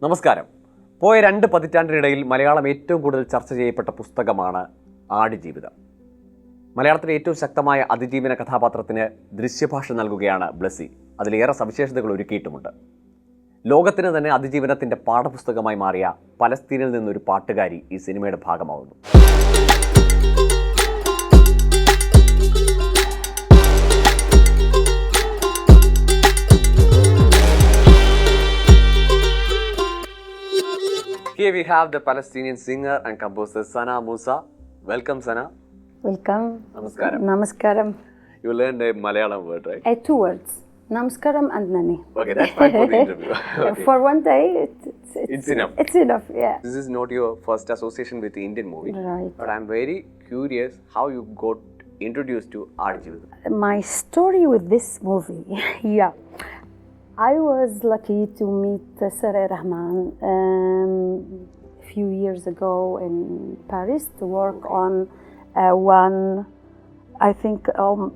നമസ്കാരം. പോയ 2 പതിറ്റാണ്ടിനിടയിൽ മലയാളം ഏറ്റവും കൂടുതൽ ചർച്ച ചെയ്യപ്പെട്ട പുസ്തകമാണ് ആടുജീവിതം. മലയാളത്തിലെ ഏറ്റവും ശക്തമായ അതിജീവന കഥാപാത്രത്തിന് ദൃശ്യഭാഷ നൽകുകയാണ് ബ്ലസ്സി. അതിലേറെ സവിശേഷതകൾ ഒരുക്കിയിട്ടുമുണ്ട്. ലോകത്തിന് തന്നെ അതിജീവനത്തിൻ്റെ പാഠപുസ്തകമായി മാറിയ പലസ്തീനിൽ നിന്നൊരു പാട്ടുകാരി ഈ സിനിമയുടെ ഭാഗമാവുന്നു. Here we have the Palestinian singer and composer Sanaa Moussa. Welcome, Sanaa. Welcome. Namaskaram. Namaskaram. You learned a Malayalam word, right? 2 words. Namaskaram and Nani. Okay, that's fine for the interview. Okay. For one day, It's enough. It's enough, yeah. This is not your first association with the Indian movie. Right. But I'm very curious how you got introduced to Aadujeevitham. My story with this movie, yeah. I was lucky to meet AR Rahman a few years ago in Paris to work on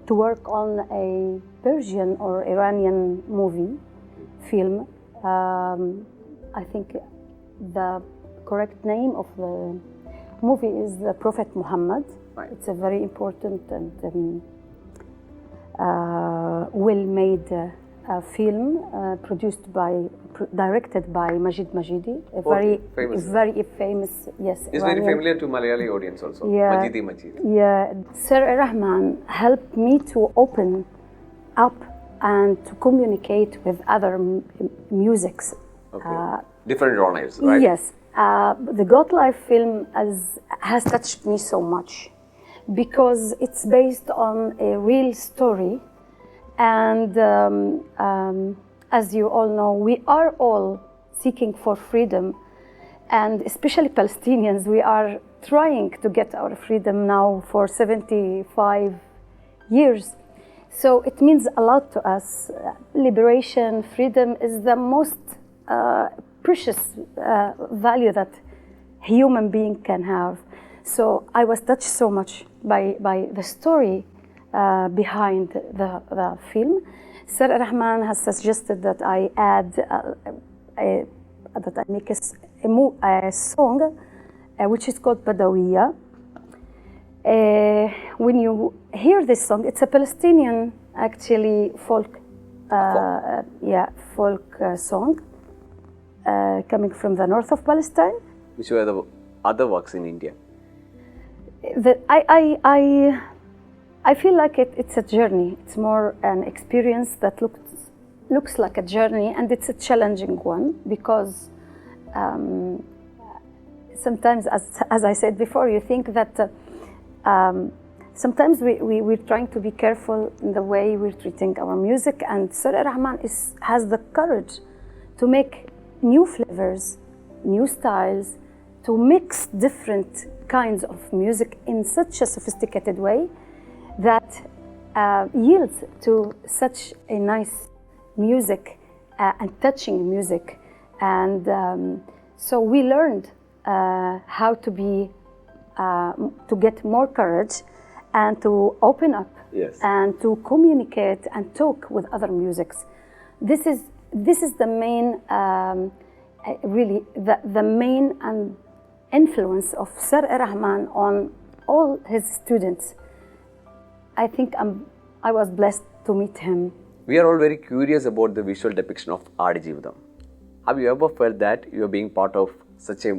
to work on a Persian or Iranian film. I think the correct name of the movie is The Prophet Muhammad. Right. It's a very important and well-made film directed by Najib, a very famous, yes. It's Iranian. very familiar to Malayali audience also. Yeah. Majid. Yeah, AR Rahman helped me to open up and to communicate with other musics. Okay. Different genres, right? Yes. The God Life film has touched me so much because it's based on a real story. And as you all know, we are all seeking for freedom, and especially Palestinians, we are trying to get our freedom now for 75 years. So it means a lot to us. Liberation, freedom is the most precious value that a human being can have. So I was touched so much by the story behind the film. AR Rahman has suggested that I add that I make a song which is called Badawiya. When you hear this song, it's a Palestinian actually folk song coming from the north of Palestine. Which were the other works in India? I feel like it's a journey. It's more an experience that looks like a journey, and it's a challenging one because sometimes, as I said before, you think that sometimes we're trying to be careful in the way we're treating our music, and AR Rahman has the courage to make new flavors, new styles, to mix different kinds of music in such a sophisticated way that yields to such a nice music and touching music. And so we learned how to get more courage and to open up. Yes. And to communicate and talk with other musics. This is the main, really the main influence of AR Rahman on all his students. I think I was blessed to meet him. We are all very curious about the visual depiction of Aadujeevitham. Have you ever felt that you are being part of such a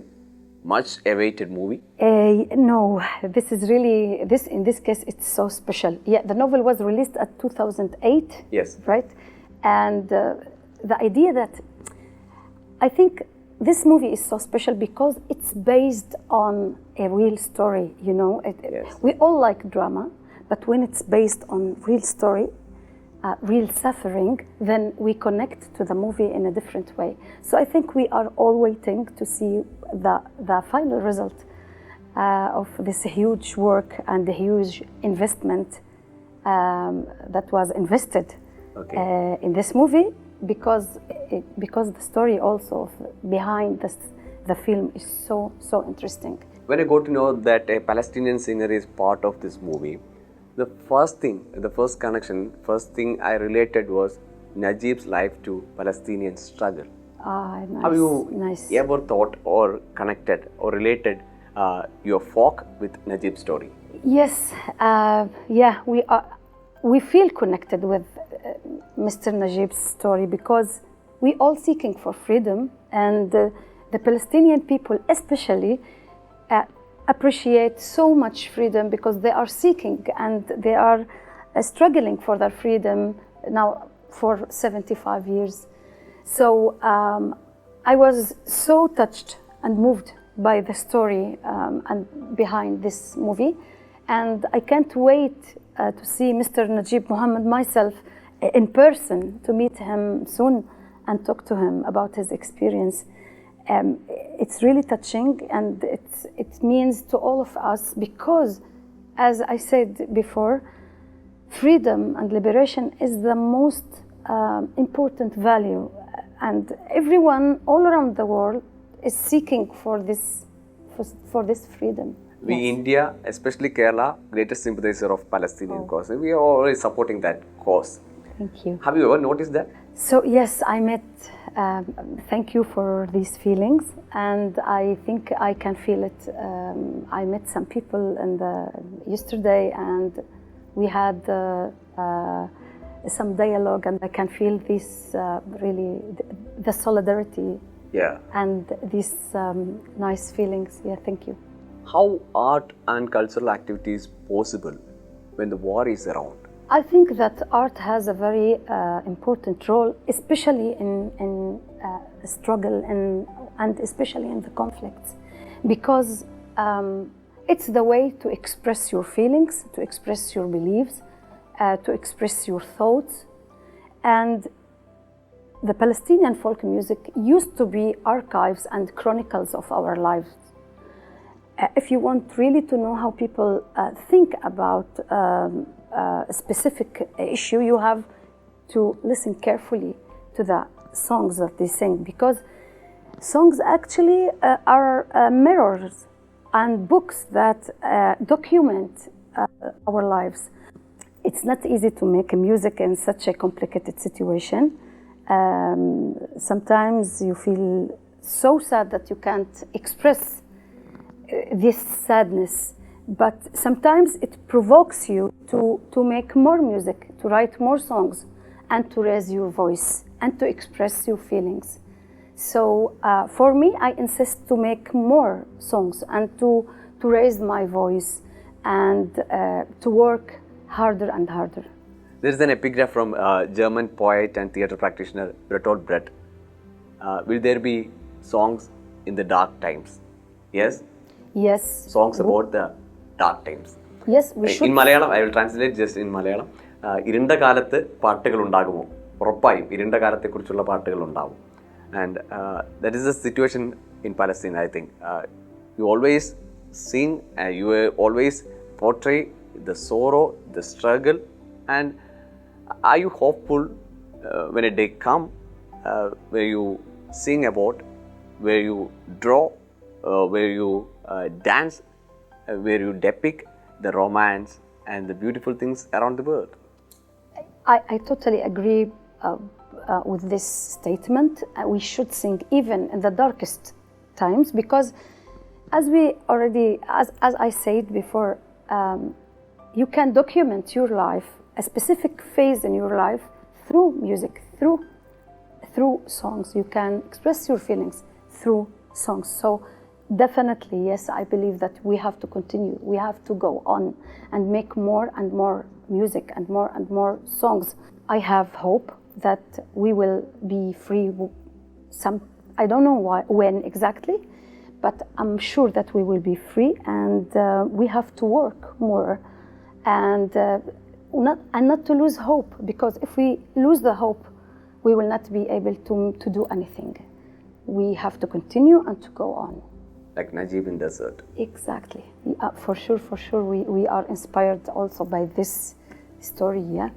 much awaited movie? No, this is really, in this case, it's so special. Yeah, the novel was released at 2008. Yes. Right? And the idea that I think this movie is so special because it's based on a real story, you know. Yes. We all like drama. But when it's based on real story, real suffering, then we connect to the movie in a different way. So I think we are all waiting to see the final result of this huge work and the huge investment that was invested in this movie, because the story also behind the film is so interesting. When I got to know that a Palestinian singer is part of this movie, the first thing I related was Najib's life to Palestinian struggle. Nice. Have you nice. ever thought or connected or related your folk with Najib's story? Yes, yeah, we feel connected with Mr. Najib's story because we all seeking for freedom, and the Palestinian people especially appreciate so much freedom because they are seeking and they are struggling for their freedom now for 75 years. So I was so touched and moved by the story and behind this movie, and I can't wait to see Mr. Najib Muhammad myself in person, to meet him soon and talk to him about his experience. It's really touching, and it means to all of us because, as I said before, freedom and liberation is the most important value, and everyone all around the world is seeking for this freedom. We India, especially Kerala, greatest sympathizer of Palestinian cause. We are always supporting that cause. Thank you. Have you ever noticed that? So yes, I met, thank you for these feelings, and I think I can feel it. I met some people yesterday, and we had some dialogue, and I can feel this really, the solidarity. Yeah. And these nice feelings. Yeah, thank you. How art and cultural activities possible when the war is around? I think that art has a very important role, especially in struggle and especially in the conflicts, because it's the way to express your feelings, to express your beliefs, to express your thoughts. And the Palestinian folk music used to be archives and chronicles of our lives. If you want really to know how people think about a specific issue, you have to listen carefully to the songs that they sing, because songs actually are mirrors and books that document our lives. It's not easy to make music in such a complicated situation. Sometimes you feel so sad that you can't express this sadness, but sometimes it provokes you to make more music, to write more songs, and to raise your voice and to express your feelings. So for me, I insist to make more songs and to raise my voice and to work harder and harder. There is an epigraph from German poet and theatre practitioner Bertolt Brecht. Will there be songs in the dark times? Yes? Yes. Songs about the dark times. Yes, we should. In Malayalam, I will translate just in Malayalam. ഇരുണ്ട കാലത്ത് പാട്ടുകൾ ഉണ്ടാകുമോ? ഉറപ്പായും ഇരുണ്ട കാലത്തെക്കുറിച്ചുള്ള പാട്ടുകൾ ഉണ്ടാവും. And that is the situation in Palestine, I think. You always sing, you always portray the sorrow, the struggle, and are you hopeful when a day comes where you sing about, where you draw, where you dance, where you depict the romance and the beautiful things around the world? I totally agree with this statement. We should sing even in the darkest times, because as I said before, you can document your life, a specific phase in your life, through music, through songs. You can express your feelings through songs. So definitely, yes, I believe that we have to continue. We have to go on and make more and more music and more songs. I have hope that we will be free. I don't know when exactly, but I'm sure that we will be free, and we have to work more and not to lose hope, because if we lose the hope, we will not be able to do anything. We have to continue and to go on. Like Najib in desert. Exactly. For sure. We are inspired also by this story, yeah.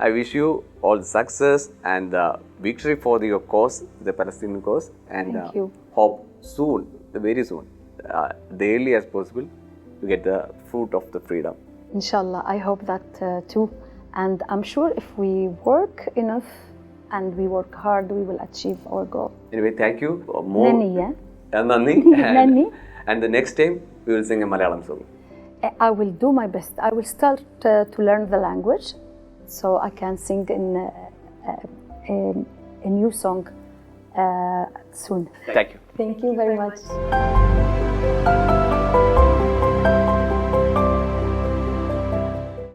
I wish you all the success and victory for your cause, the Palestinian cause, and Thank you. Hope soon, very soon, the early as possible, to get the fruit of the freedom. Inshallah, I hope that too. And I'm sure if we work enough and we work hard, we will achieve our goal. Anyway, thank you. More. Nani, yeah? Nani. Nani. And the next time we will sing a Malayalam song. I will do my best. I will start to learn the language so I can sing in a new song soon. Thank you. Thank you very much.